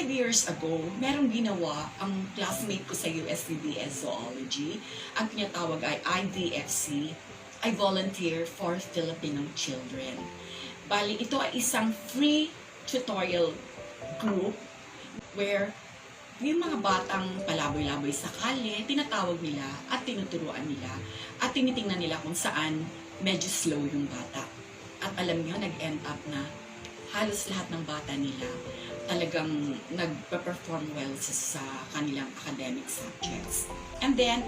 5 years ago, merong ginawa ang classmate ko sa USCBS Zoology. Ang tinatawag ay Ivfc, I Volunteer for Filipino Children. Bali, ito ay isang free tutorial group where yung mga batang palaboy-laboy sa kalye, tinatawag nila at tinuturuan nila at tinitingnan nila kung saan medyo slow yung bata. At alam nyo, nag-end up na halos lahat ng bata nila talagang nag-perform well sa kanilang academic subjects. And then,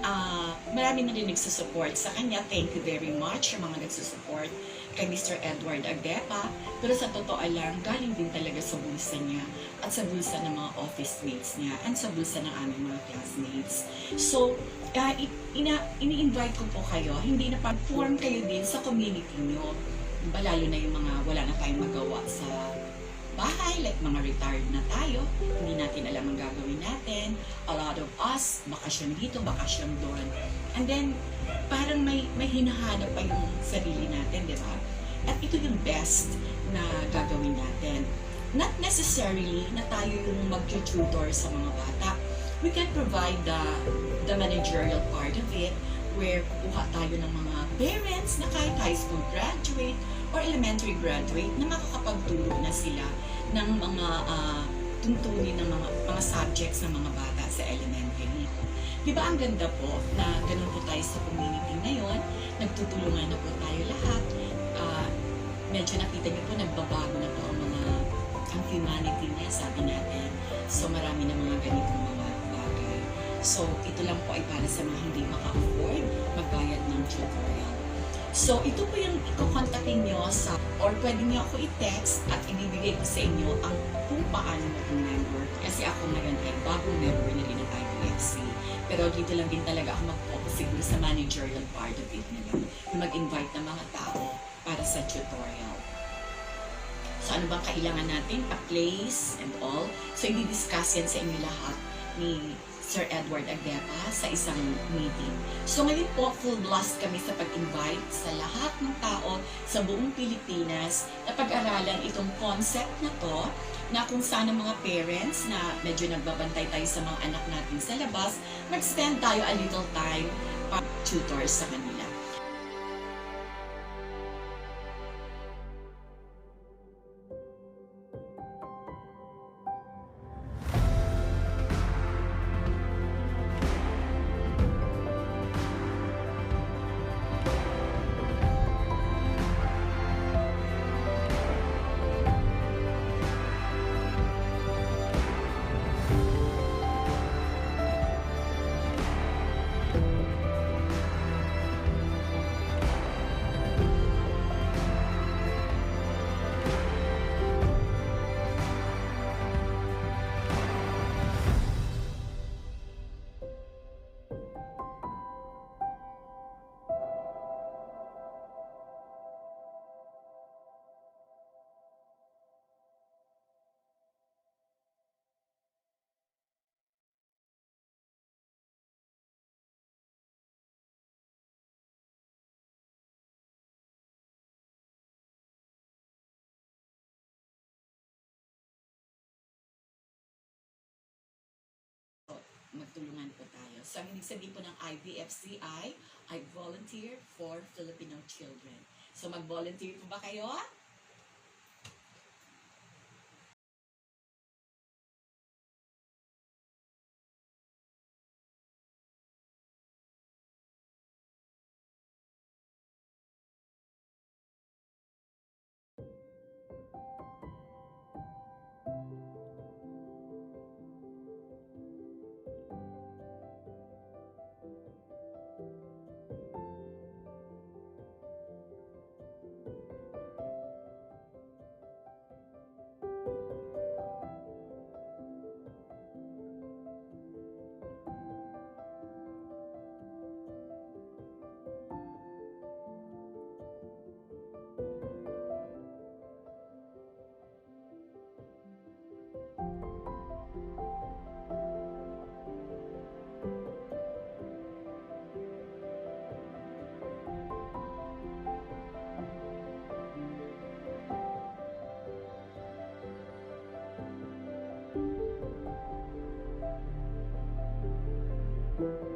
marami na rin nagsusupport sa kanya. Thank you very much sa mga nagsusupport kay Mr. Edward Agdepa. Pero sa totoo lang, galing din talaga sa bulsa niya at sa bulsa ng mga office mates niya and sa bulsa ng aming mga classmates. So, ini-invite ko po kayo, hindi na pag-form kayo din sa community niyo. Lalo na yung mga wala na tayong magawa sa bahay, like mga retired na tayo, hindi natin alam ang gagawin natin. A lot of us, bakasyon dito, bakasyon doon. And then, parang may hinahanap pa yung sarili natin, di ba? At ito yung best na gagawin natin. Not necessarily na tayo yung mag-tutor sa mga bata. We can provide the managerial part of it, where kukuha tayo ng mga parents na kahit high school graduate or elementary graduate na makakapagturo na sila ng mga tuntunin ng mga subjects ng mga bata sa elementary. Di ba ang ganda po na ganun po tayo sa community ngayon, nagtutulungan na po tayo lahat. Medyo nakita niyo po, nagbabago na po ang humanity niya, sabi natin. So marami na mga ganitong mga bagay. So ito lang po ay para sa mga hindi maka-afford magbayad ng tutorial. So, ito po yung iko-contactin nyo or pwede nyo ako i-text at ibibigay ko sa inyo ang kung paano mag-member. Kasi ako ngayon ay bagong member na rin ng Ivfc. Pero dito lang din talaga ako mag-focus siguro sa managerial part of it nila. Yung mag-invite ng mga tao para sa tutorial. So, ano bang kailangan natin? A place and all. So, i-discuss yan sa inyo lahat ni Sir Edward Agdepa sa isang meeting. So ngayon po, full blast kami sa pag-invite sa lahat ng tao sa buong Pilipinas na pag-aralan itong concept na to, na kung saan ang mga parents na medyo nagbabantay tayo sa mga anak natin sa labas, mag-spend tayo a little time para tutor sa kanila. Magtulungan po tayo. So, ang ibig sabihin po ng Ivfc ay I Volunteer for Filipino Children. So, mag-volunteer po ba kayo? you.